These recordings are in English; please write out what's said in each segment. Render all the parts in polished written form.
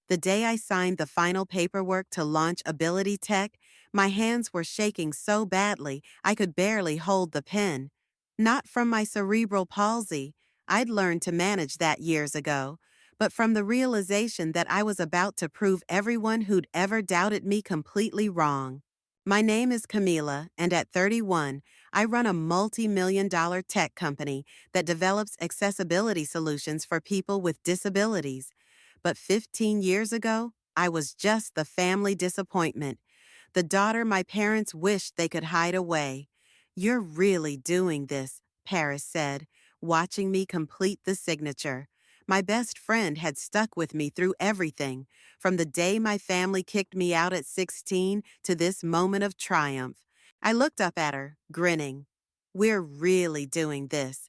The day I signed the final paperwork to launch Ability Tech, my hands were shaking so badly I could barely hold the pen. Not from my cerebral palsy, I'd learned to manage that years ago, but from the realization that I was about to prove everyone who'd ever doubted me completely wrong. My name is Camila, and at 31, I run a multi-million-dollar tech company that develops accessibility solutions for people with disabilities. But 15 years ago, I was just the family disappointment, the daughter my parents wished they could hide away. "You're really doing this," Paris said, watching me complete the signature. My best friend had stuck with me through everything, from the day my family kicked me out at 16 to this moment of triumph. I looked up at her, grinning. "We're really doing this."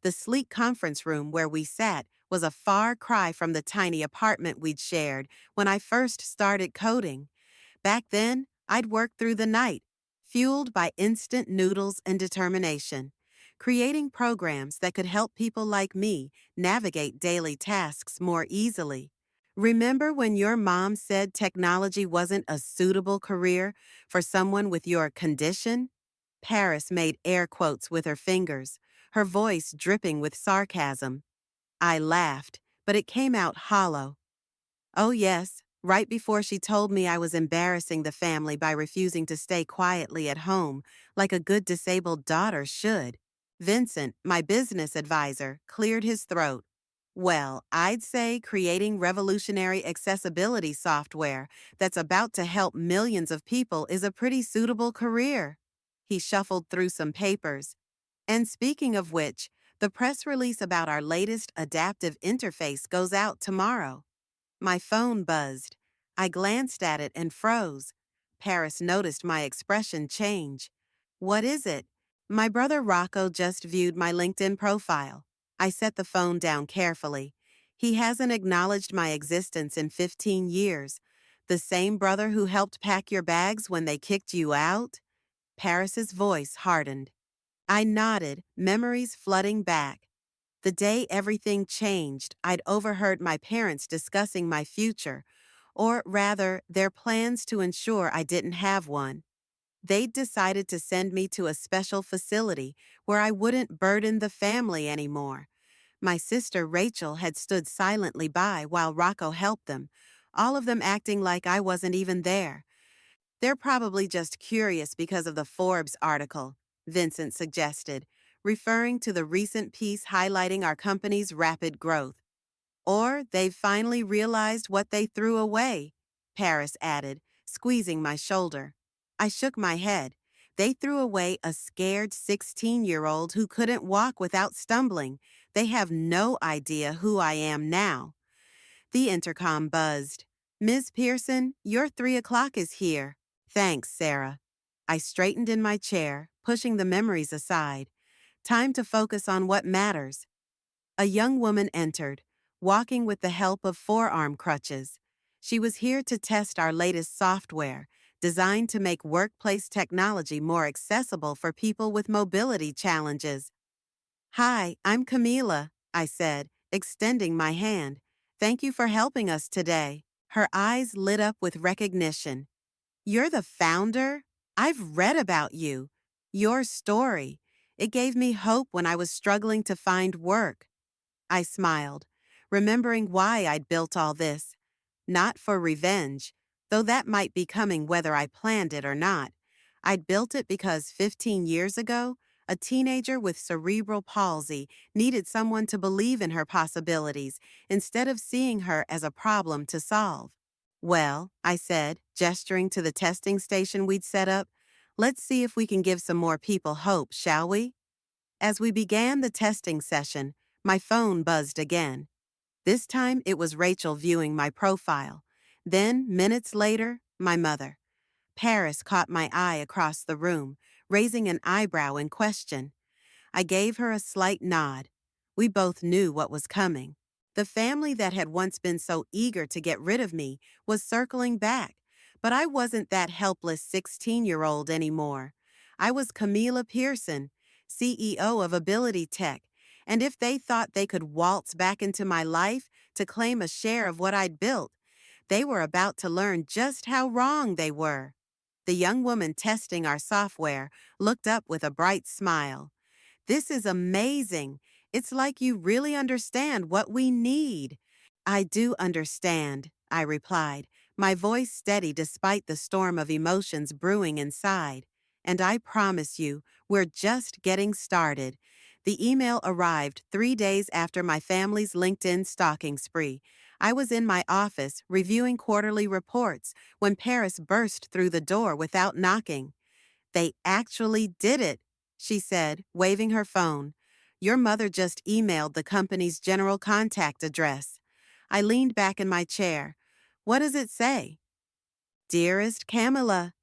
The sleek conference room where we sat was a far cry from the tiny apartment we'd shared when I first started coding. Back then, I'd worked through the night, fueled by instant noodles and determination, creating programs that could help people like me navigate daily tasks more easily. Remember when your mom said technology wasn't a suitable career for someone with your condition? Paris made air quotes with her fingers, her voice dripping with sarcasm. I laughed, but it came out hollow. Oh, yes, right before she told me I was embarrassing the family by refusing to stay quietly at home, like a good disabled daughter should. Vincent, my business advisor, cleared his throat. "Well, I'd say creating revolutionary accessibility software that's about to help millions of people is a pretty suitable career." He shuffled through some papers. "And speaking of which, the press release about our latest adaptive interface goes out tomorrow." My phone buzzed. I glanced at it and froze. Paris noticed my expression change. "What is it?" "My brother Rocco just viewed my LinkedIn profile." I set the phone down carefully. "He hasn't acknowledged my existence in 15 years. The same brother who helped pack your bags when they kicked you out?" Paris's voice hardened. I nodded, memories flooding back. The day everything changed, I'd overheard my parents discussing my future, or rather, their plans to ensure I didn't have one. They'd decided to send me to a special facility where I wouldn't burden the family anymore. My sister Rachel had stood silently by while Rocco helped them, all of them acting like I wasn't even there. "They're probably just curious because of the Forbes article," Vincent suggested, referring to the recent piece highlighting our company's rapid growth. "Or they've finally realized what they threw away," Paris added, squeezing my shoulder. I shook my head. "They threw away a scared 16-year-old who couldn't walk without stumbling. They have no idea who I am now." The intercom buzzed. "Ms. Pearson, your 3 o'clock is here." "Thanks, Sarah." I straightened in my chair, pushing the memories aside. Time to focus on what matters. A young woman entered, walking with the help of forearm crutches. She was here to test our latest software, designed to make workplace technology more accessible for people with mobility challenges. "Hi, I'm Camila," I said, extending my hand. "Thank you for helping us today." Her eyes lit up with recognition. "You're the founder? I've read about you. Your story. It gave me hope when I was struggling to find work." I smiled, remembering why I'd built all this. Not for revenge, though that might be coming whether I planned it or not. I'd built it because 15 years ago, a teenager with cerebral palsy needed someone to believe in her possibilities instead of seeing her as a problem to solve. "Well," I said, gesturing to the testing station we'd set up, "let's see if we can give some more people hope, shall we?" As we began the testing session, my phone buzzed again. This time it was Rachel viewing my profile. Then, minutes later, my mother. Paris caught my eye across the room, raising an eyebrow in question. I gave her a slight nod. We both knew what was coming. The family that had once been so eager to get rid of me was circling back, but I wasn't that helpless 16-year-old anymore. I was Camila Pearson, CEO of Ability Tech, and if they thought they could waltz back into my life to claim a share of what I'd built, They were about to learn just how wrong they were. The young woman testing our software looked up with a bright smile. This is amazing. It's like you really understand what we need. I do understand, I replied, my voice steady despite the storm of emotions brewing inside. And I promise you, we're just getting started. The email arrived 3 days after my family's LinkedIn stalking spree. I was in my office reviewing quarterly reports when Paris burst through the door without knocking. They actually did it, she said, waving her phone. Your mother just emailed the company's general contact address. I leaned back in my chair. What does it say? Dearest Camilla,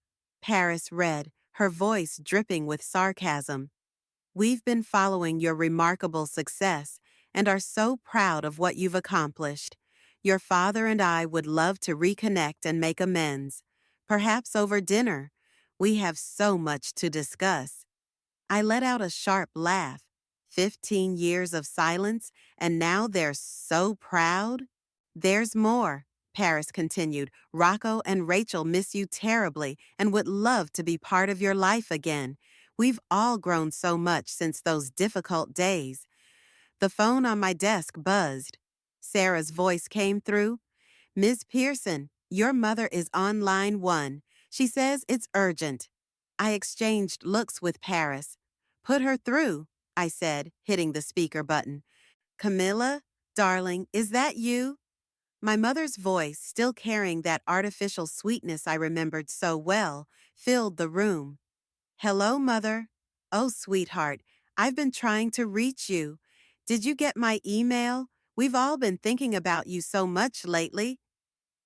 Paris read, her voice dripping with sarcasm. We've been following your remarkable success and are so proud of what you've accomplished. Your father and I would love to reconnect and make amends, perhaps over dinner. We have so much to discuss. I let out a sharp laugh. 15 years of silence, and now they're so proud? There's more, Paris continued. Rocco and Rachel miss you terribly and would love to be part of your life again. We've all grown so much since those difficult days. The phone on my desk buzzed. Sarah's voice came through. Miss Pearson, your mother is on line 1. She says it's urgent. I exchanged looks with Paris. Put her through, I said, hitting the speaker button. Camilla, darling, is that you? My mother's voice, still carrying that artificial sweetness I remembered so well, filled the room. Hello, Mother. Oh, sweetheart, I've been trying to reach you. Did you get my email? We've all been thinking about you so much lately.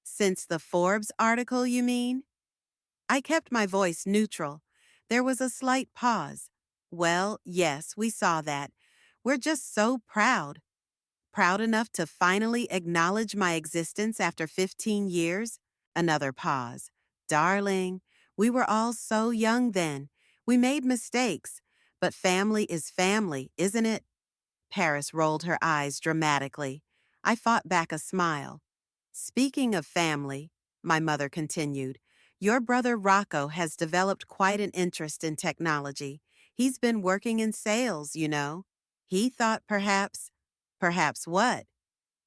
Since the Forbes article, you mean? I kept my voice neutral. There was a slight pause. Well, yes, we saw that. We're just so proud. Proud enough to finally acknowledge my existence after 15 years? Another pause. Darling, we were all so young then. We made mistakes. But family is family, isn't it? Paris rolled her eyes dramatically. I fought back a smile. Speaking of family, my mother continued, your brother Rocco has developed quite an interest in technology. He's been working in sales, you know. He thought perhaps what?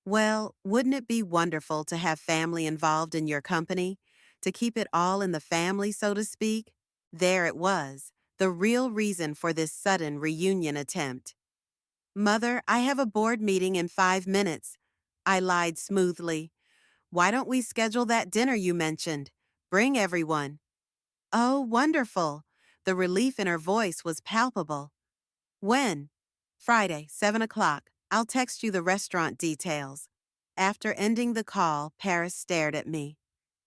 Well, wouldn't it be wonderful to have family involved in your company? To keep it all in the family, so to speak? There it was, the real reason for this sudden reunion attempt. Mother, I have a board meeting in 5 minutes. I lied smoothly. Why don't we schedule that dinner you mentioned? Bring everyone. Oh, wonderful. The relief in her voice was palpable. When? Friday, 7 o'clock. I'll text you the restaurant details. After ending the call, Paris stared at me.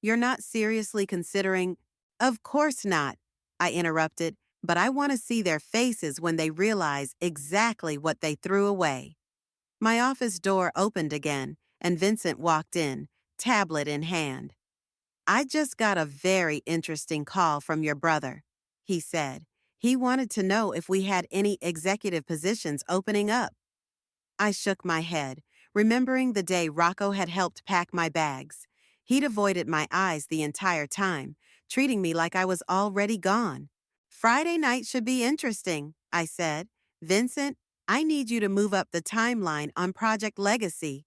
You're not seriously considering? Of course not, I interrupted, but I want to see their faces when they realize exactly what they threw away. My office door opened again, and Vincent walked in, tablet in hand. I just got a very interesting call from your brother, he said. He wanted to know if we had any executive positions opening up. I shook my head, remembering the day Rocco had helped pack my bags. He'd avoided my eyes the entire time, treating me like I was already gone. Friday night should be interesting, I said. Vincent, I need you to move up the timeline on Project Legacy.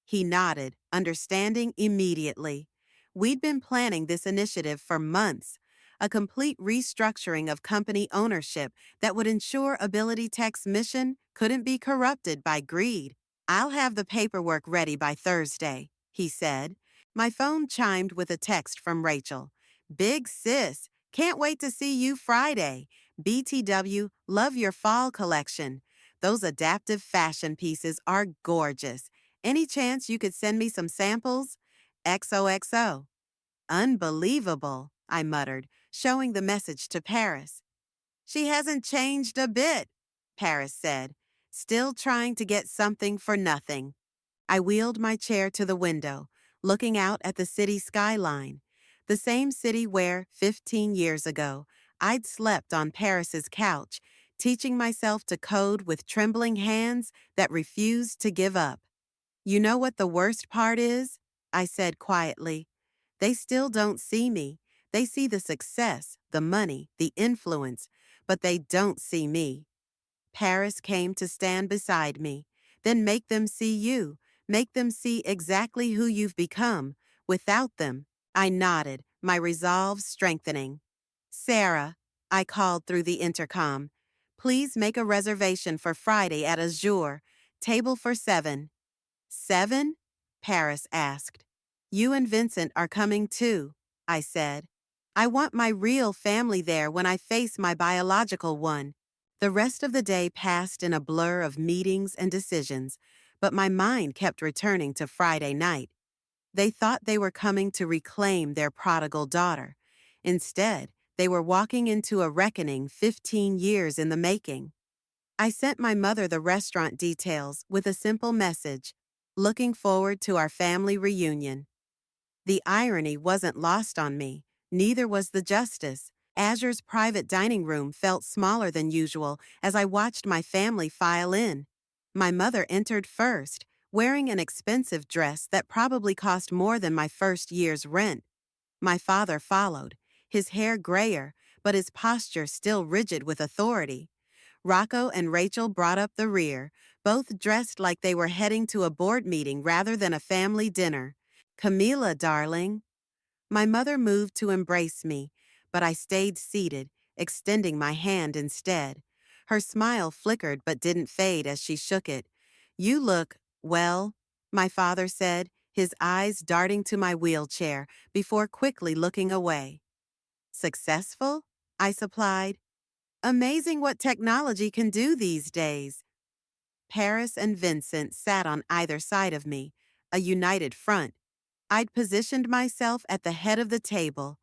He nodded, understanding immediately. We'd been planning this initiative for months, a complete restructuring of company ownership that would ensure Ability Tech's mission couldn't be corrupted by greed. I'll have the paperwork ready by Thursday, he said. My phone chimed with a text from Rachel. Big sis, can't wait to see you Friday. BTW, love your fall collection. Those adaptive fashion pieces are gorgeous. Any chance you could send me some samples? XOXO. Unbelievable, I muttered, showing the message to Paris. She hasn't changed a bit, Paris said, still trying to get something for nothing. I wheeled my chair to the window, looking out at the city skyline, the same city where, 15 years ago, I'd slept on Paris's couch, teaching myself to code with trembling hands that refused to give up. You know what the worst part is? I said quietly. They still don't see me. They see the success, the money, the influence, but they don't see me. Paris came to stand beside me. Then make them see you. Make them see exactly who you've become. Without them, I nodded, my resolve strengthening. Sarah, I called through the intercom. Please make a reservation for Friday at Azure. Table for 7. 7? Paris asked. You and Vincent are coming too, I said. I want my real family there when I face my biological one. The rest of the day passed in a blur of meetings and decisions, but my mind kept returning to Friday night. They thought they were coming to reclaim their prodigal daughter. Instead, they were walking into a reckoning 15 years in the making. I sent my mother the restaurant details with a simple message, looking forward to our family reunion. The irony wasn't lost on me, neither was the justice. Azure's private dining room felt smaller than usual as I watched my family file in. My mother entered first, wearing an expensive dress that probably cost more than my first year's rent. My father followed, his hair grayer, but his posture still rigid with authority. Rocco and Rachel brought up the rear, both dressed like they were heading to a board meeting rather than a family dinner. Camila, darling. My mother moved to embrace me, but I stayed seated, extending my hand instead. Her smile flickered but didn't fade as she shook it. You look, well, my father said, his eyes darting to my wheelchair before quickly looking away. Successful? I supplied. Amazing what technology can do these days. Paris and Vincent sat on either side of me, a united front. I'd positioned myself at the head of the table,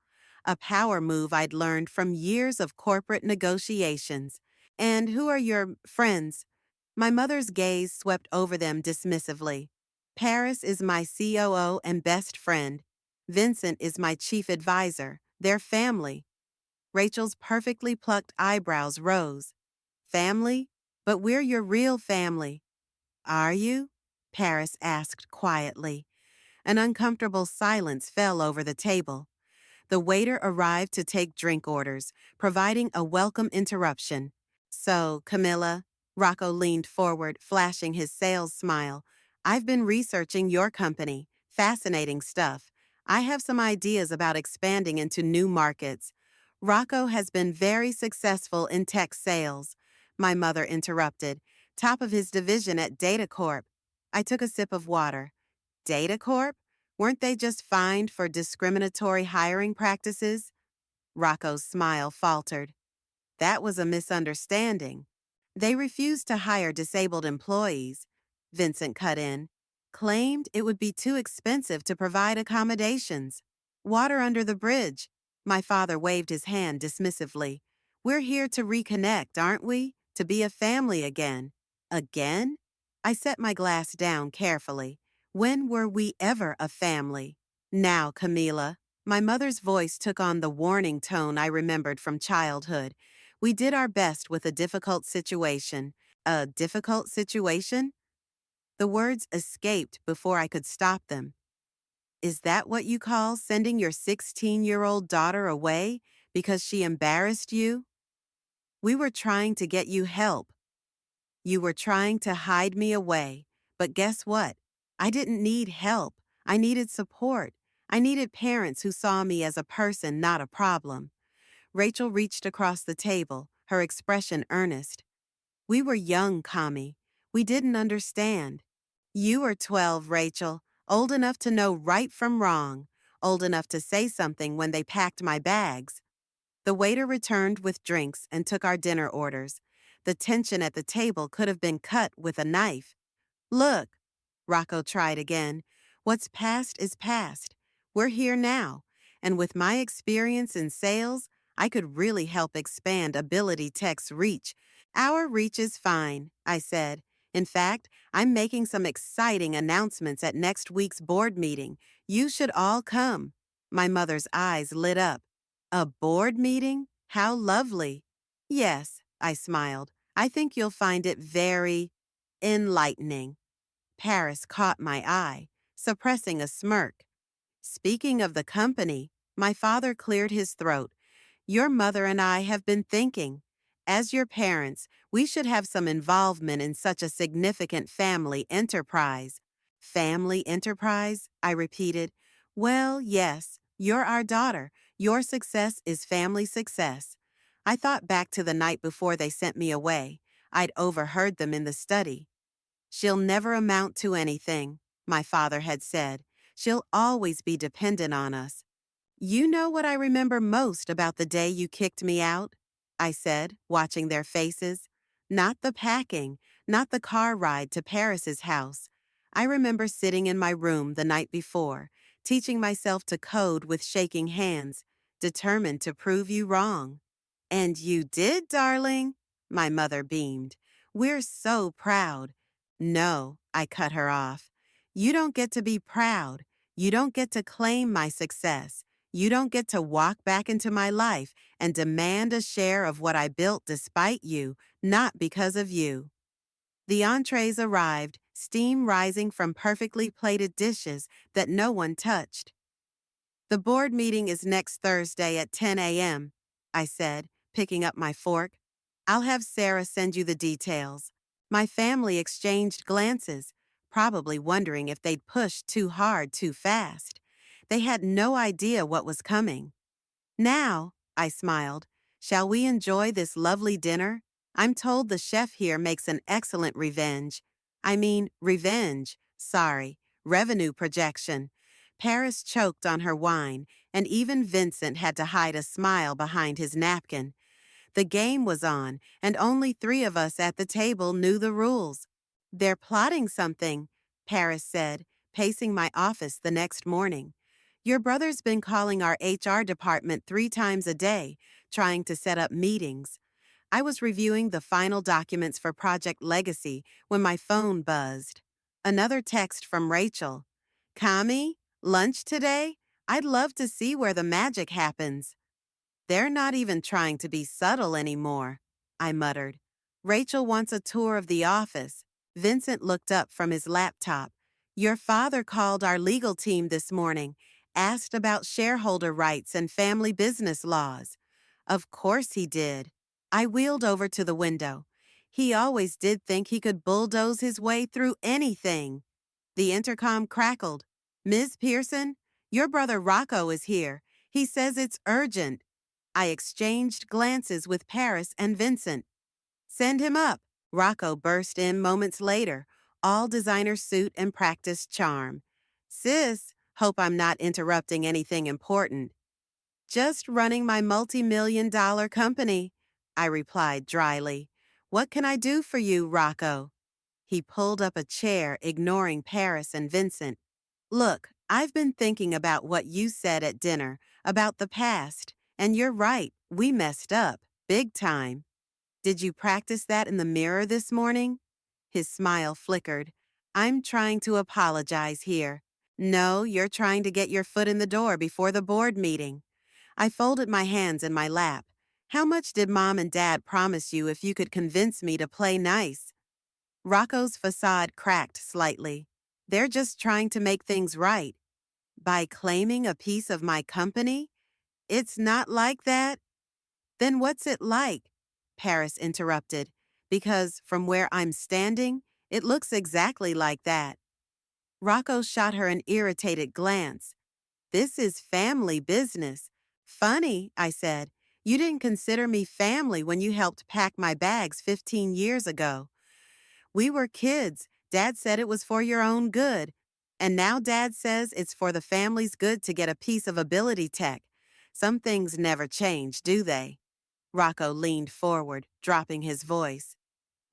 a power move I'd learned from years of corporate negotiations. And who are your friends? My mother's gaze swept over them dismissively. Paris is my COO and best friend. Vincent is my chief advisor. They're family. Rachel's perfectly plucked eyebrows rose. Family? But we're your real family. Are you? Paris asked quietly. An uncomfortable silence fell over the table. The waiter arrived to take drink orders, providing a welcome interruption. So, Camilla, Rocco leaned forward, flashing his sales smile. I've been researching your company. Fascinating stuff. I have some ideas about expanding into new markets. Rocco has been very successful in tech sales. My mother interrupted. Top of his division at DataCorp. I took a sip of water. DataCorp? Weren't they just fined for discriminatory hiring practices? Rocco's smile faltered. That was a misunderstanding. They refused to hire disabled employees, Vincent cut in. Claimed it would be too expensive to provide accommodations. Water under the bridge. My father waved his hand dismissively. We're here to reconnect, aren't we? To be a family again. Again? I set my glass down carefully. When were we ever a family? Now, Camila. My mother's voice took on the warning tone I remembered from childhood. We did our best with a difficult situation. A difficult situation? The words escaped before I could stop them. Is that what you call sending your 16-year-old daughter away because she embarrassed you? We were trying to get you help. You were trying to hide me away. But guess what? I didn't need help. I needed support. I needed parents who saw me as a person, not a problem. Rachel reached across the table, her expression earnest. We were young, Kami. We didn't understand. You were 12, Rachel, old enough to know right from wrong, old enough to say something when they packed my bags. The waiter returned with drinks and took our dinner orders. The tension at the table could have been cut with a knife. Look, Rocco tried again. What's past is past. We're here now, and with my experience in sales, I could really help expand Ability Tech's reach. Our reach is fine, I said. In fact, I'm making some exciting announcements at next week's board meeting. You should all come. My mother's eyes lit up. A board meeting? How lovely. Yes, I smiled. I think you'll find it very enlightening. Paris caught my eye. suppressing a smirk. Speaking of the company, my father cleared his throat. Your mother and I have been thinking. As your parents, we should have some involvement in such a significant family enterprise. Family enterprise? I repeated. Well, yes, you're our daughter. Your success is family success. I thought back to the night before they sent me away. I'd overheard them in the study. She'll never amount to anything, my father had said. She'll always be dependent on us. You know what I remember most about the day you kicked me out? I said, watching their faces. Not the packing, not the car ride to Paris's house. I remember sitting in my room the night before, teaching myself to code with shaking hands, determined to prove you wrong. And you did, darling, my mother beamed. We're so proud. No, I cut her off. You don't get to be proud. You don't get to claim my success. You don't get to walk back into my life and demand a share of what I built despite you, not because of you. The entrees arrived, steam rising from perfectly plated dishes that no one touched. The board meeting is next Thursday at 10 a.m., I said, picking up my fork. I'll have Sarah send you the details. My family exchanged glances, probably wondering if they'd pushed too hard too fast. They had no idea what was coming. Now, I smiled, shall we enjoy this lovely dinner? I'm told the chef here makes an excellent revenue projection. Paris choked on her wine, and even Vincent had to hide a smile behind his napkin. The game was on, and only 3 of us at the table knew the rules. They're plotting something, Paris said, pacing my office the next morning. Your brother's been calling our HR department 3 times a day, trying to set up meetings. I was reviewing the final documents for Project Legacy when my phone buzzed. Another text from Rachel. Kami, lunch today? I'd love to see where the magic happens. They're not even trying to be subtle anymore, I muttered. Rachel wants a tour of the office. Vincent looked up from his laptop. Your father called our legal team this morning, asked about shareholder rights and family business laws. Of course he did. I wheeled over to the window. He always did think he could bulldoze his way through anything. The intercom crackled. Ms. Pearson, your brother Rocco is here. He says it's urgent. I exchanged glances with Paris and Vincent. Send him up. Rocco burst in moments later, all designer suit and practiced charm. Sis, hope I'm not interrupting anything important. Just running my multi-million-dollar company, I replied dryly. What can I do for you, Rocco? He pulled up a chair, ignoring Paris and Vincent. Look, I've been thinking about what you said at dinner, about the past, and you're right, we messed up, big time. Did you practice that in the mirror this morning? His smile flickered. I'm trying to apologize here. No, you're trying to get your foot in the door before the board meeting. I folded my hands in my lap. How much did Mom and Dad promise you if you could convince me to play nice? Rocco's facade cracked slightly. They're just trying to make things right. By claiming a piece of my company? It's not like that? Then what's it like? Paris interrupted, because from where I'm standing, it looks exactly like that. Rocco shot her an irritated glance. This is family business. Funny, I said. You didn't consider me family when you helped pack my bags 15 years ago. We were kids. Dad said it was for your own good. And now Dad says it's for the family's good to get a piece of ability tech. Some things never change, do they? Rocco leaned forward, dropping his voice.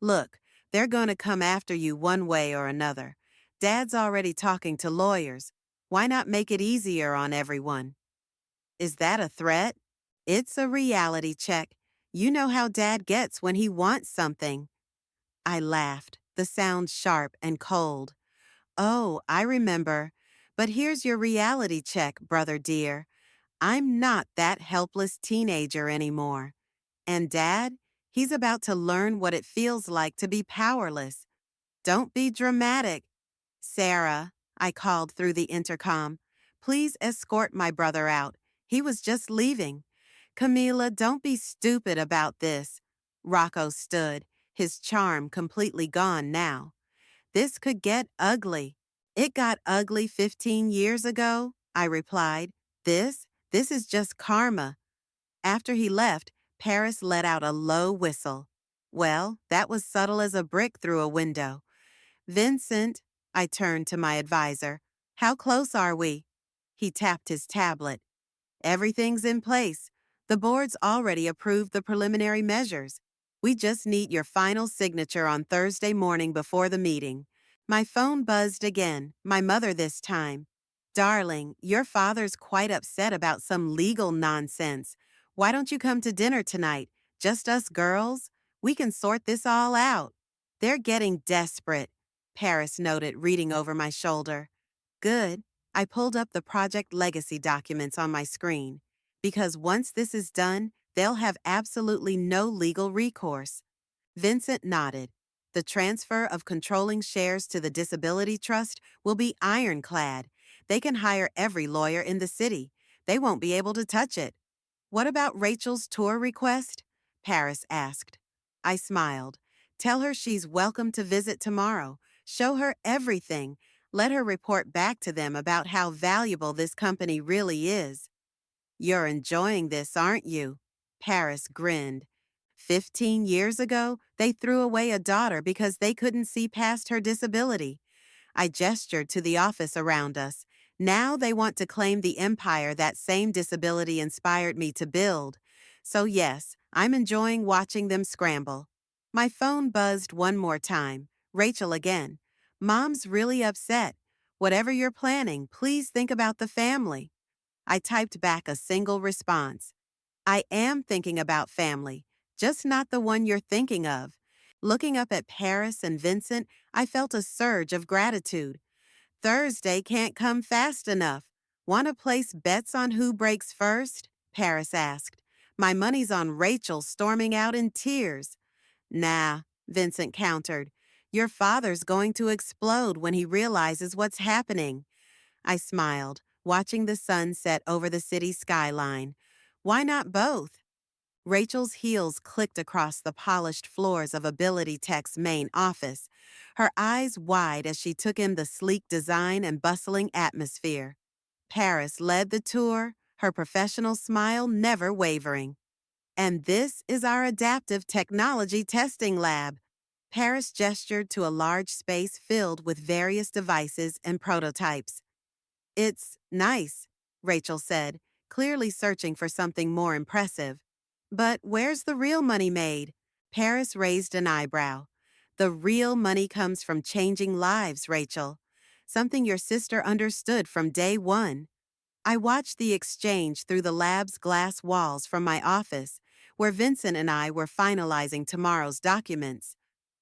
Look, they're going to come after you one way or another. Dad's already talking to lawyers. Why not make it easier on everyone? Is that a threat? It's a reality check. You know how Dad gets when he wants something. I laughed, the sound sharp and cold. Oh, I remember. But here's your reality check, brother dear. I'm not that helpless teenager anymore. And Dad, he's about to learn what it feels like to be powerless. Don't be dramatic. Sarah, I called through the intercom. Please escort my brother out. He was just leaving. Camila, don't be stupid about this. Rocco stood, his charm completely gone now. This could get ugly. It got ugly 15 years ago, I replied. This is just karma. After he left, Paris let out a low whistle. Well, that was subtle as a brick through a window. Vincent, I turned to my advisor. How close are we? He tapped his tablet. Everything's in place. The board's already approved the preliminary measures. We just need your final signature on Thursday morning before the meeting. My phone buzzed again, my mother this time. Darling, your father's quite upset about some legal nonsense. Why don't you come to dinner tonight? Just us girls? We can sort this all out. They're getting desperate, Paris noted, reading over my shoulder. Good. I pulled up the project legacy documents on my screen. Because once this is done, they'll have absolutely no legal recourse. Vincent nodded. The transfer of controlling shares to the Disability Trust will be ironclad. They can hire every lawyer in the city. They won't be able to touch it. What about Rachel's tour request? Paris asked. I smiled. Tell her she's welcome to visit tomorrow. Show her everything. Let her report back to them about how valuable this company really is. You're enjoying this, aren't you? Paris grinned. 15 years ago, they threw away a daughter because they couldn't see past her disability. I gestured to the office around us. Now they want to claim the empire that same disability inspired me to build. So yes, I'm enjoying watching them scramble. My phone buzzed one more time. Rachel again. Mom's really upset. Whatever you're planning, please think about the family. I typed back a single response. I am thinking about family, just not the one you're thinking of. Looking up at Paris and Vincent, I felt a surge of gratitude. Thursday can't come fast enough. Want to place bets on who breaks first? Paris asked. My money's on Rachel storming out in tears. Nah, Vincent countered. Your father's going to explode when he realizes what's happening. I smiled, watching the sun set over the city skyline. Why not both? Rachel's heels clicked across the polished floors of Ability Tech's main office, her eyes wide as she took in the sleek design and bustling atmosphere. Paris led the tour, her professional smile never wavering. And this is our adaptive technology testing lab. Paris gestured to a large space filled with various devices and prototypes. It's nice, Rachel said, clearly searching for something more impressive. But where's the real money made? Paris raised an eyebrow. The real money comes from changing lives, Rachel. Something your sister understood from day one. I watched the exchange through the lab's glass walls from my office, where Vincent and I were finalizing tomorrow's documents.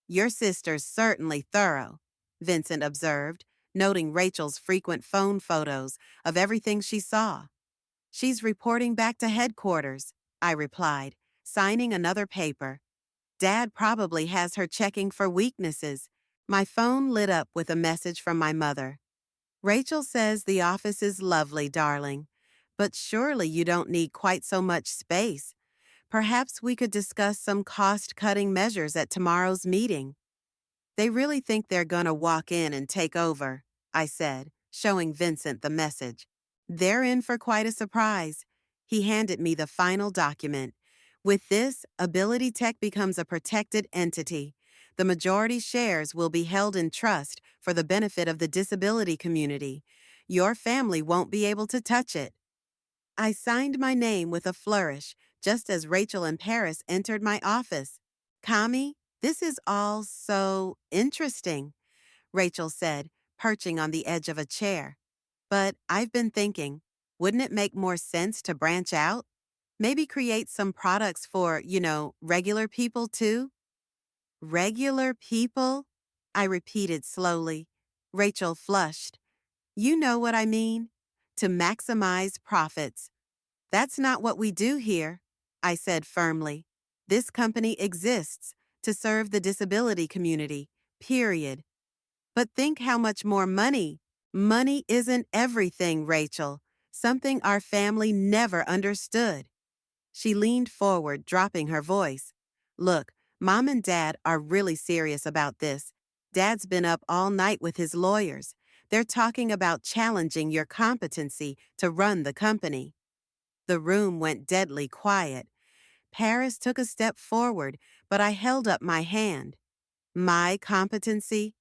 Your sister's certainly thorough, Vincent observed, noting Rachel's frequent phone photos of everything she saw. She's reporting back to headquarters, I replied, signing another paper. Dad probably has her checking for weaknesses. My phone lit up with a message from my mother. Rachel says the office is lovely, darling, but surely you don't need quite so much space. Perhaps we could discuss some cost-cutting measures at tomorrow's meeting. They really think they're gonna walk in and take over, I said, showing Vincent the message. They're in for quite a surprise. He handed me the final document. With this, Ability Tech becomes a protected entity. The majority shares will be held in trust for the benefit of the disability community. Your family won't be able to touch it. I signed my name with a flourish, just as Rachel and Paris entered my office. Kami, this is all so interesting, Rachel said, perching on the edge of a chair. But I've been thinking, wouldn't it make more sense to branch out? Maybe create some products for, regular people too? Regular people? I repeated slowly. Rachel flushed. You know what I mean. To maximize profits. That's not what we do here, I said firmly. This company exists to serve the disability community, period. But think how much more money. Money isn't everything, Rachel. Something our family never understood. She leaned forward, dropping her voice. Look, Mom and Dad are really serious about this. Dad's been up all night with his lawyers. They're talking about challenging your competency to run the company. The room went deadly quiet. Paris took a step forward, but I held up my hand. My competency?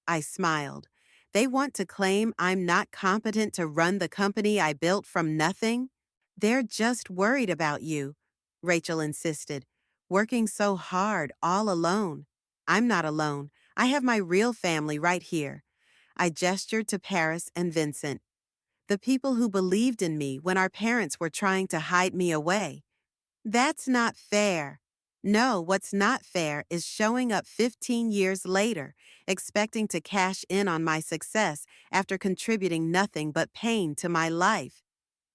I smiled. They want to claim I'm not competent to run the company I built from nothing? They're just worried about you, Rachel insisted. Working so hard, all alone. I'm not alone. I have my real family right here. I gestured to Paris and Vincent, the people who believed in me when our parents were trying to hide me away. That's not fair. No, what's not fair is showing up 15 years later, expecting to cash in on my success after contributing nothing but pain to my life.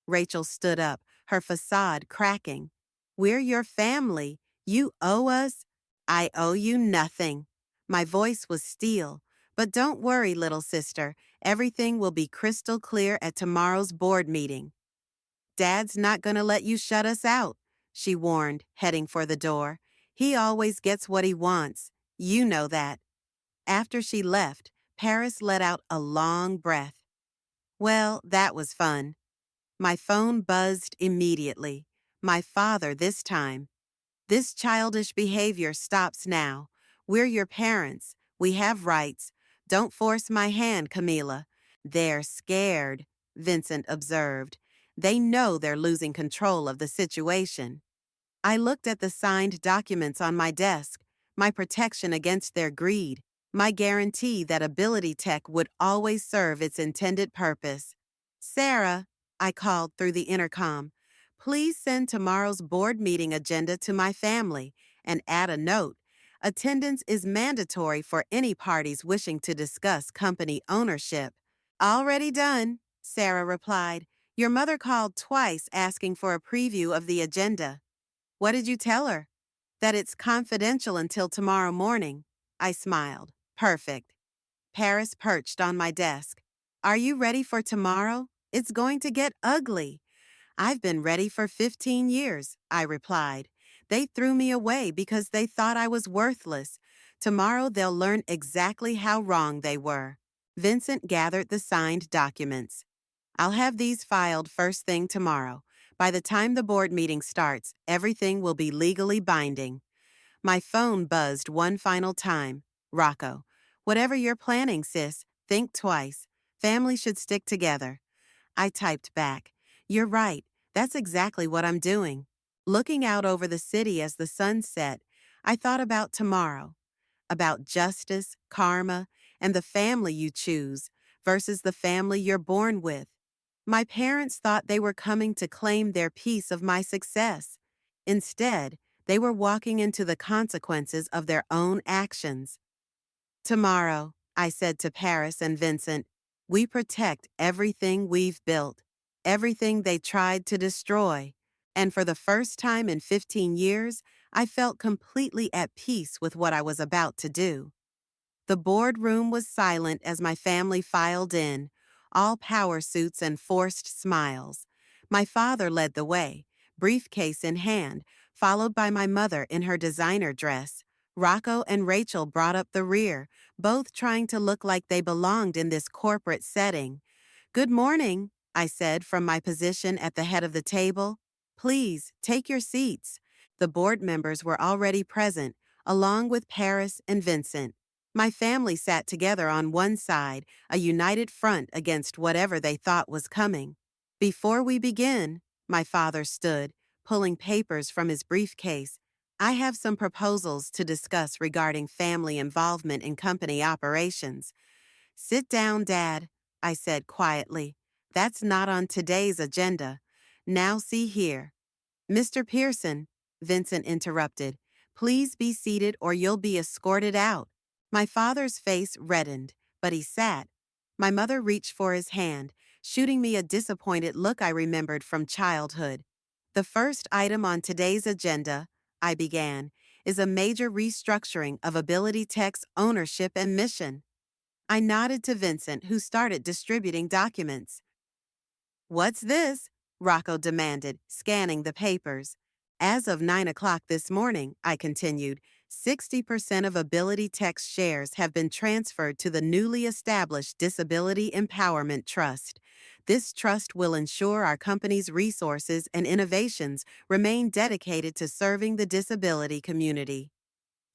Rachel stood up, her facade cracking. We're your family. You owe us. I owe you nothing. My voice was steel. But don't worry, little sister. Everything will be crystal clear at tomorrow's board meeting. Dad's not gonna let you shut us out, she warned, heading for the door. He always gets what he wants. You know that. After she left, Paris let out a long breath. Well, that was fun. My phone buzzed immediately. My father this time. This childish behavior stops now. We're your parents. We have rights. Don't force my hand, Camila. They're scared, Vincent observed. They know they're losing control of the situation. I looked at the signed documents on my desk, my protection against their greed, my guarantee that Ability Tech would always serve its intended purpose. Sarah, I called through the intercom, please send tomorrow's board meeting agenda to my family and add a note. Attendance is mandatory for any parties wishing to discuss company ownership. Already done, Sarah replied. Your mother called twice asking for a preview of the agenda. What did you tell her? That it's confidential until tomorrow morning. I smiled. Perfect. Paris perched on my desk. Are you ready for tomorrow? It's going to get ugly. I've been ready for 15 years, I replied. They threw me away because they thought I was worthless. Tomorrow they'll learn exactly how wrong they were. Vincent gathered the signed documents. I'll have these filed first thing tomorrow. By the time the board meeting starts, everything will be legally binding. My phone buzzed one final time. Rocco, whatever you're planning, sis, think twice. Family should stick together. I typed back. You're right. That's exactly what I'm doing. Looking out over the city as the sun set, I thought about tomorrow, about justice, karma, and the family you choose versus the family you're born with. My parents thought they were coming to claim their piece of my success. Instead, they were walking into the consequences of their own actions. Tomorrow, I said to Paris and Vincent, we protect everything we've built, everything they tried to destroy. And for the first time in 15 years, I felt completely at peace with what I was about to do. The boardroom was silent as my family filed in, all power suits and forced smiles. My father led the way, briefcase in hand, followed by my mother in her designer dress. Rocco and Rachel brought up the rear, both trying to look like they belonged in this corporate setting. Good morning, I said from my position at the head of the table. Please, take your seats. The board members were already present, along with Paris and Vincent. My family sat together on one side, a united front against whatever they thought was coming. Before we begin, my father stood, pulling papers from his briefcase. I have some proposals to discuss regarding family involvement in company operations. Sit down, Dad, I said quietly. That's not on today's agenda. Now see here. Mr. Pearson, Vincent interrupted, please be seated or you'll be escorted out. My father's face reddened, but he sat. My mother reached for his hand, shooting me a disappointed look I remembered from childhood. The first item on today's agenda, I began, is a major restructuring of Ability Tech's ownership and mission. I nodded to Vincent, who started distributing documents. What's this? Rocco demanded, scanning the papers. As of 9 o'clock this morning, I continued, 60% of Ability Tech's shares have been transferred to the newly established Disability Empowerment Trust. This trust will ensure our company's resources and innovations remain dedicated to serving the disability community.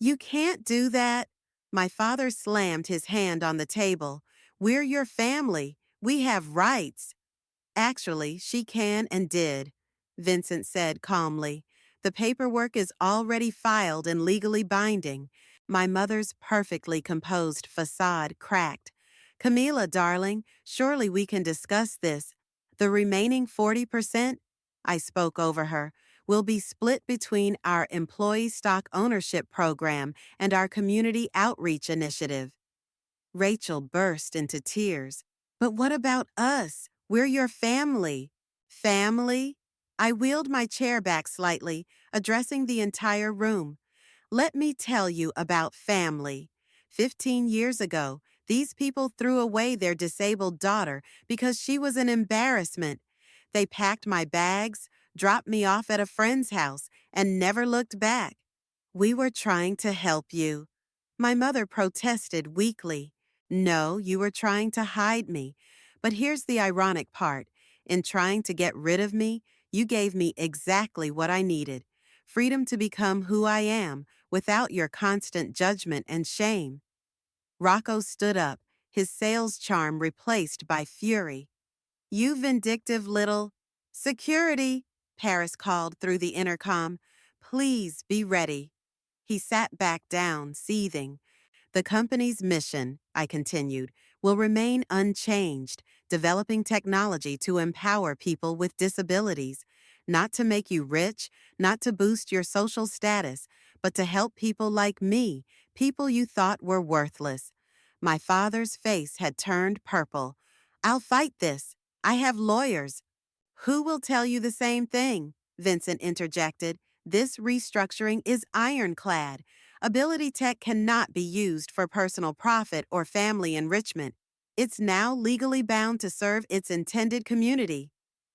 You can't do that. My father slammed his hand on the table. We're your family. We have rights. Actually, she can and did, Vincent said calmly. The paperwork is already filed and legally binding. My mother's perfectly composed facade cracked. Camila, darling, surely we can discuss this. The remaining 40%, I spoke over her, will be split between our employee stock ownership program and our community outreach initiative. Rachel burst into tears. But what about us? We're your family. Family? I wheeled my chair back slightly, addressing the entire room. Let me tell you about family. 15 years ago, these people threw away their disabled daughter because she was an embarrassment. They packed my bags, dropped me off at a friend's house, and never looked back. We were trying to help you. My mother protested weakly. No, you were trying to hide me. But here's the ironic part. In trying to get rid of me, you gave me exactly what I needed. Freedom to become who I am, without your constant judgment and shame. Rocco stood up, his sales charm replaced by fury. You vindictive little... Security, Paris called through the intercom. Please be ready. He sat back down, seething. The company's mission, I continued, will remain unchanged, developing technology to empower people with disabilities, not to make you rich, not to boost your social status, but to help people like me, people you thought were worthless. My father's face had turned purple. I'll fight this. I have lawyers. Who will tell you the same thing? Vincent interjected. This restructuring is ironclad. Ability Tech cannot be used for personal profit or family enrichment. It's now legally bound to serve its intended community.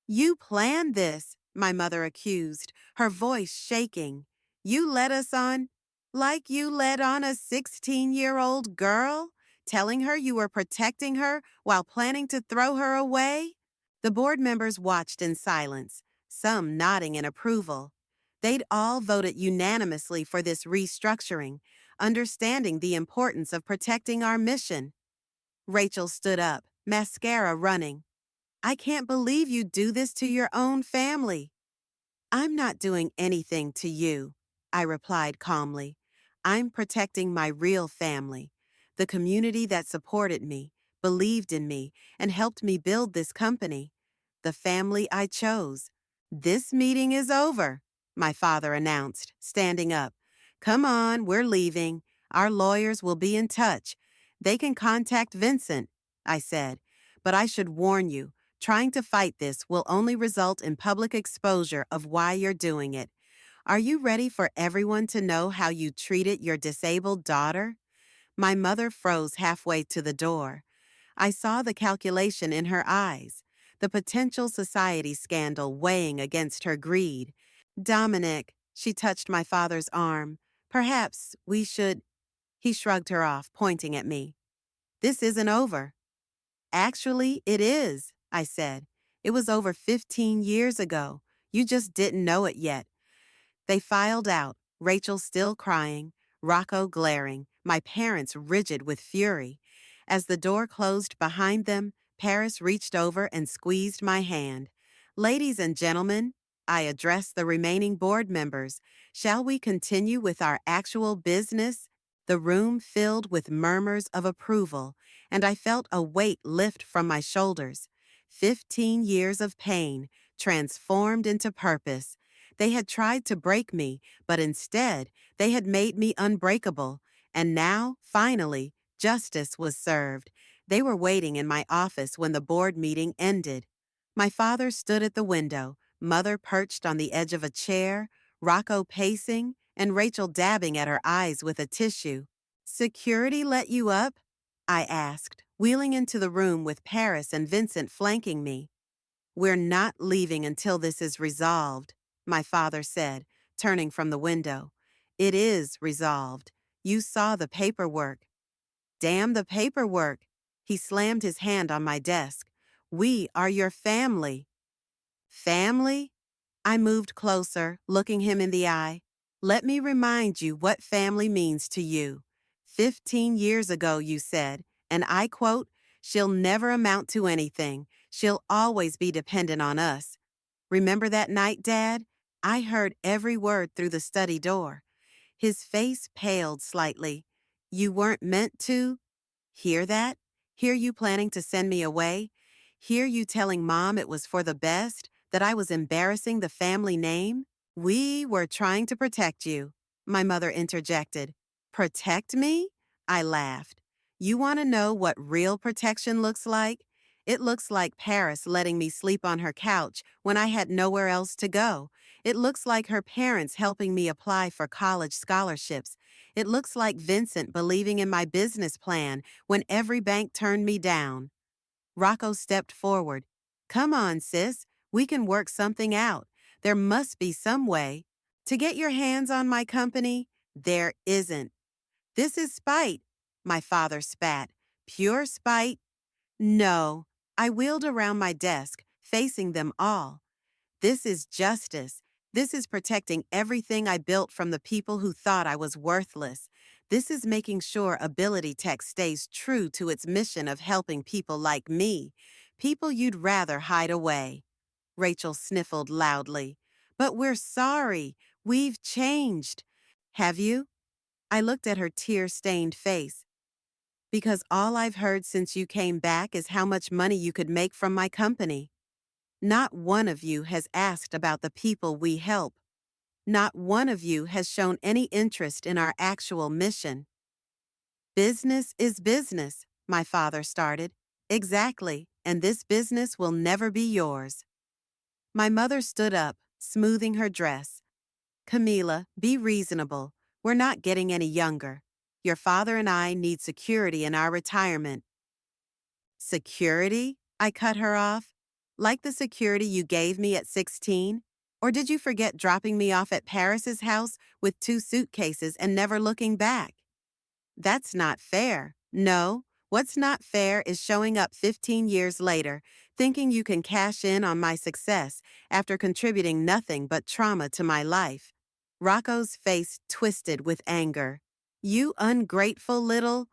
You planned this, my mother accused, her voice shaking. You led us on, like you led on a 16-year-old girl, telling her you were protecting her while planning to throw her away? The board members watched in silence, some nodding in approval. They'd all voted unanimously for this restructuring, understanding the importance of protecting our mission. Rachel stood up, mascara running. I can't believe you do this to your own family. I'm not doing anything to you, I replied calmly. I'm protecting my real family, the community that supported me, believed in me, and helped me build this company. The family I chose. This meeting is over, my father announced, standing up. Come on, we're leaving. Our lawyers will be in touch. They can contact Vincent, I said. But I should warn you, trying to fight this will only result in public exposure of why you're doing it. Are you ready for everyone to know how you treated your disabled daughter? My mother froze halfway to the door. I saw the calculation in her eyes, the potential society scandal weighing against her greed. Dominic, she touched my father's arm. Perhaps we should... He shrugged her off, pointing at me. This isn't over. Actually, it is, I said. It was over 15 years ago. You just didn't know it yet. They filed out, Rachel still crying, Rocco glaring, my parents rigid with fury. As the door closed behind them, Paris reached over and squeezed my hand. Ladies and gentlemen, I addressed the remaining board members. Shall we continue with our actual business? The room filled with murmurs of approval, and I felt a weight lift from my shoulders. 15 years of pain, transformed into purpose. They had tried to break me, but instead, they had made me unbreakable. And now, finally, justice was served. They were waiting in my office when the board meeting ended. My father stood at the window, mother perched on the edge of a chair, Rocco pacing, and Rachel dabbing at her eyes with a tissue. Security let you up? I asked, wheeling into the room with Paris and Vincent flanking me. We're not leaving until this is resolved, my father said, turning from the window. It is resolved. You saw the paperwork. Damn the paperwork. He slammed his hand on my desk. We are your family. Family? I moved closer, looking him in the eye. Let me remind you what family means to you. 15 years ago, you said, and I quote, she'll never amount to anything. She'll always be dependent on us. Remember that night, Dad? I heard every word through the study door. His face paled slightly. You weren't meant to? Hear that? Hear you planning to send me away? Hear you telling Mom it was for the best, that I was embarrassing the family name? We were trying to protect you, my mother interjected. Protect me? I laughed. You want to know what real protection looks like? It looks like Paris letting me sleep on her couch when I had nowhere else to go. It looks like her parents helping me apply for college scholarships. It looks like Vincent believing in my business plan when every bank turned me down. Rocco stepped forward. Come on, sis. We can work something out. There must be some way. To get your hands on my company? There isn't. This is spite, my father spat. Pure spite? No. I wheeled around my desk, facing them all. This is justice. This is protecting everything I built from the people who thought I was worthless. This is making sure Ability Tech stays true to its mission of helping people like me, people you'd rather hide away. Rachel sniffled loudly. But we're sorry. We've changed. Have you? I looked at her tear-stained face. Because all I've heard since you came back is how much money you could make from my company. Not one of you has asked about the people we help. Not one of you has shown any interest in our actual mission. Business is business, my father started. Exactly, and this business will never be yours. My mother stood up, smoothing her dress. Camila, be reasonable. We're not getting any younger. Your father and I need security in our retirement. Security? I cut her off. Like the security you gave me at 16? Or did you forget dropping me off at Paris's house with 2 suitcases and never looking back? That's not fair. No, what's not fair is showing up 15 years later, thinking you can cash in on my success after contributing nothing but trauma to my life. Rocco's face twisted with anger. You ungrateful little...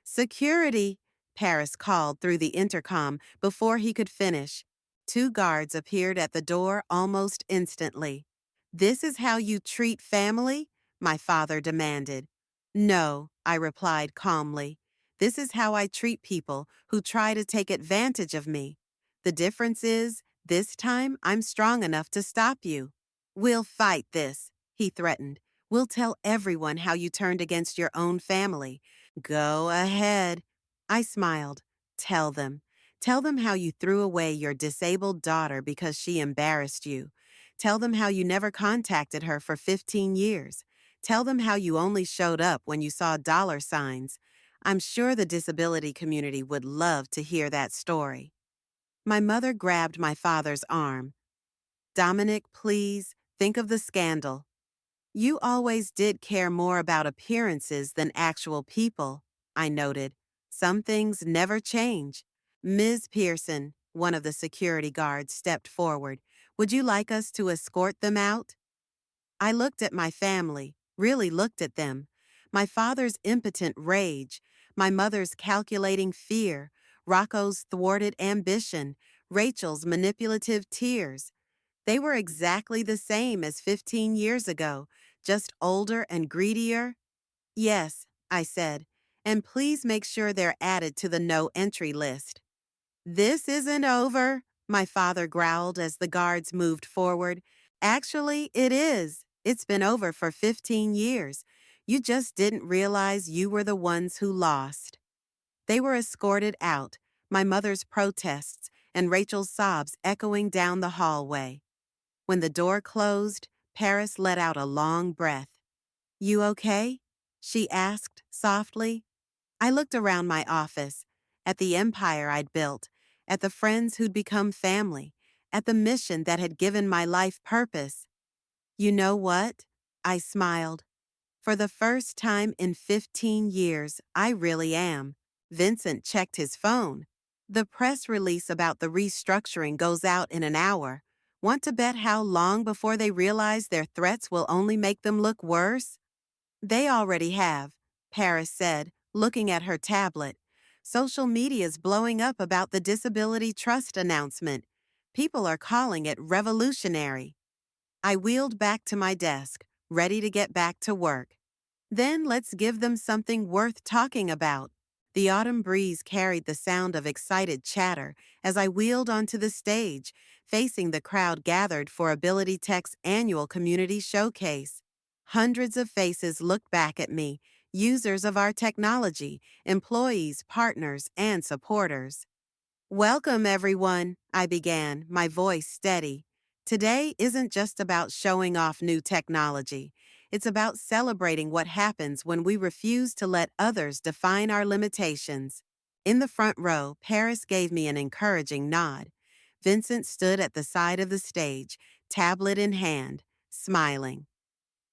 Security, Paris called through the intercom before he could finish. 2 guards appeared at the door almost instantly. This is how you treat family? My father demanded. No, I replied calmly. This is how I treat people who try to take advantage of me. The difference is, this time I'm strong enough to stop you. We'll fight this, he threatened. We'll tell everyone how you turned against your own family. Go ahead. I smiled. Tell them. Tell them how you threw away your disabled daughter because she embarrassed you. Tell them how you never contacted her for 15 years. Tell them how you only showed up when you saw dollar signs. I'm sure the disability community would love to hear that story. My mother grabbed my father's arm. Dominic, please, think of the scandal. You always did care more about appearances than actual people, I noted. Some things never change. Ms. Pearson, one of the security guards, stepped forward. Would you like us to escort them out? I looked at my family, really looked at them. My father's impotent rage, my mother's calculating fear, Rocco's thwarted ambition, Rachel's manipulative tears. They were exactly the same as 15 years ago, just older and greedier. Yes, I said, and please make sure they're added to the no entry list. This isn't over, my father growled as the guards moved forward. Actually, it is. It's been over for 15 years. You just didn't realize you were the ones who lost. They were escorted out, my mother's protests and Rachel's sobs echoing down the hallway. When the door closed, Paris let out a long breath. You okay? She asked softly. I looked around my office, at the empire I'd built, at the friends who'd become family, at the mission that had given my life purpose. You know what? I smiled. For the first time in 15 years, I really am. Vincent checked his phone. The press release about the restructuring goes out in an hour. Want to bet how long before they realize their threats will only make them look worse? They already have, Paris said, looking at her tablet. Social media's blowing up about the Disability Trust announcement. People are calling it revolutionary. I wheeled back to my desk, ready to get back to work. Then let's give them something worth talking about. The autumn breeze carried the sound of excited chatter as I wheeled onto the stage, facing the crowd gathered for Ability Tech's annual community showcase. Hundreds of faces looked back at me, users of our technology, employees, partners, and supporters. Welcome, everyone, I began, my voice steady. Today isn't just about showing off new technology. It's about celebrating what happens when we refuse to let others define our limitations. In the front row, Paris gave me an encouraging nod. Vincent stood at the side of the stage, tablet in hand, smiling.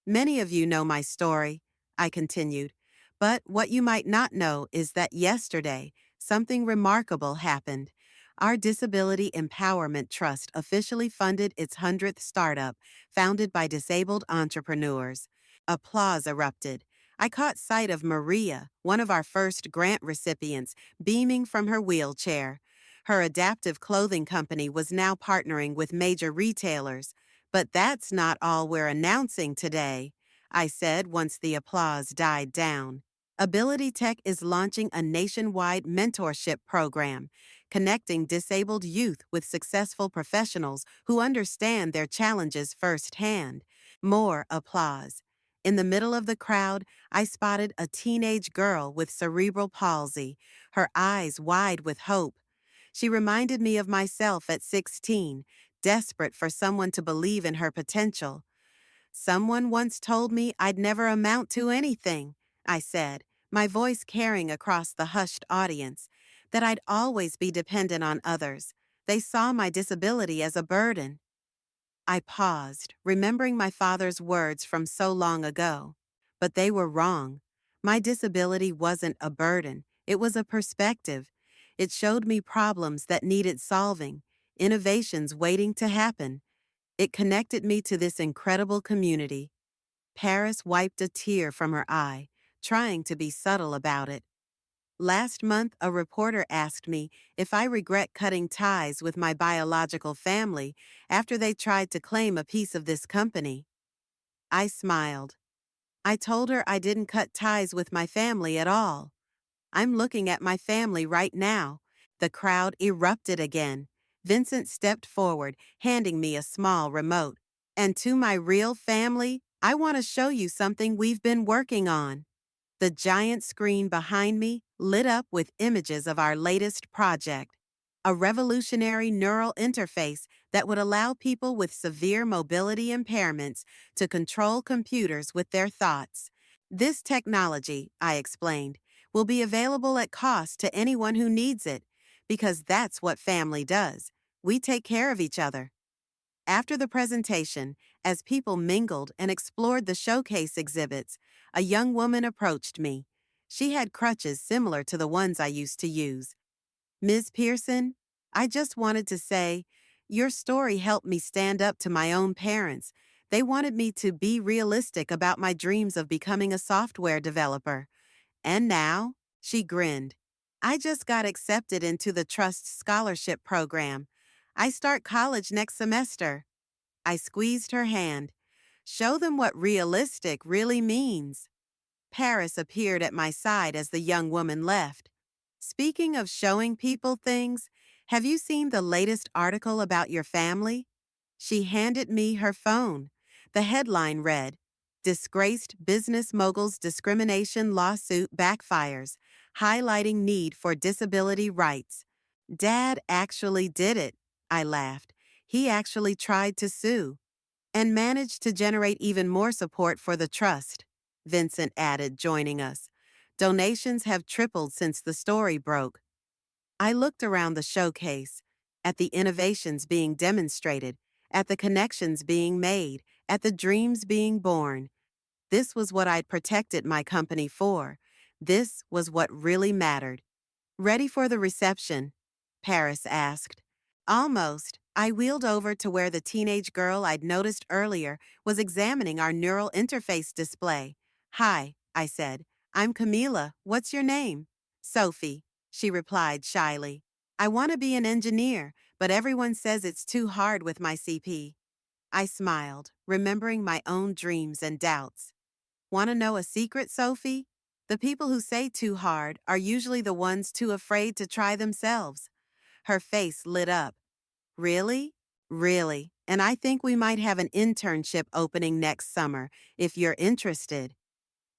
Many of you know my story, I continued, but what you might not know is that yesterday, something remarkable happened. Our Disability Empowerment Trust officially funded its 100th startup, founded by disabled entrepreneurs. Applause erupted. I caught sight of Maria, one of our first grant recipients, beaming from her wheelchair. Her adaptive clothing company was now partnering with major retailers. But that's not all we're announcing today, I said once the applause died down. Ability Tech is launching a nationwide mentorship program, connecting disabled youth with successful professionals who understand their challenges firsthand. More applause. In the middle of the crowd, I spotted a teenage girl with cerebral palsy, her eyes wide with hope. She reminded me of myself at 16, desperate for someone to believe in her potential. Someone once told me I'd never amount to anything, I said, my voice carrying across the hushed audience, that I'd always be dependent on others. They saw my disability as a burden. I paused, remembering my father's words from so long ago. But they were wrong. My disability wasn't a burden, it was a perspective. It showed me problems that needed solving, innovations waiting to happen. It connected me to this incredible community. Paris wiped a tear from her eye, trying to be subtle about it. Last month, a reporter asked me if I regret cutting ties with my biological family after they tried to claim a piece of this company. I smiled. I told her I didn't cut ties with my family at all. I'm looking at my family right now. The crowd erupted again. Vincent stepped forward, handing me a small remote. And to my real family, I want to show you something we've been working on. The giant screen behind me lit up with images of our latest project, a revolutionary neural interface that would allow people with severe mobility impairments to control computers with their thoughts. This technology, I explained, will be available at cost to anyone who needs it, because that's what family does. We take care of each other. After the presentation, as people mingled and explored the showcase exhibits, a young woman approached me. She had crutches similar to the ones I used to use. Ms. Pearson, I just wanted to say, your story helped me stand up to my own parents. They wanted me to be realistic about my dreams of becoming a software developer. And now, she grinned. I just got accepted into the Trust Scholarship Program. I start college next semester. I squeezed her hand. Show them what realistic really means. Paris appeared at my side as the young woman left. Speaking of showing people things, have you seen the latest article about your family? She handed me her phone. The headline read, Disgraced Business Mogul's Discrimination Lawsuit Backfires, Highlighting Need for Disability Rights. Dad actually did it, I laughed. He actually tried to sue. And managed to generate even more support for the trust, Vincent added, joining us. Donations have tripled since the story broke. I looked around the showcase, at the innovations being demonstrated, at the connections being made, at the dreams being born. This was what I'd protected my company for. This was what really mattered. Ready for the reception? Paris asked. Almost. I wheeled over to where the teenage girl I'd noticed earlier was examining our neural interface display. Hi, I said. I'm Camila. What's your name? Sophie, she replied shyly. I want to be an engineer, but everyone says it's too hard with my CP. I smiled, remembering my own dreams and doubts. Want to know a secret, Sophie? The people who say too hard are usually the ones too afraid to try themselves. Her face lit up. Really? Really. And I think we might have an internship opening next summer, if you're interested.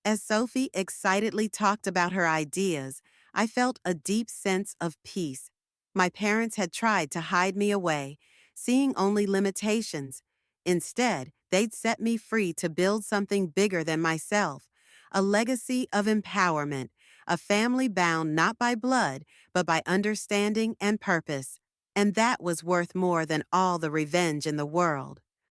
As Sophie excitedly talked about her ideas, I felt a deep sense of peace. My parents had tried to hide me away, seeing only limitations. Instead, they'd set me free to build something bigger than myself, a legacy of empowerment, a family bound not by blood, but by understanding and purpose. And that was worth more than all the revenge in the world.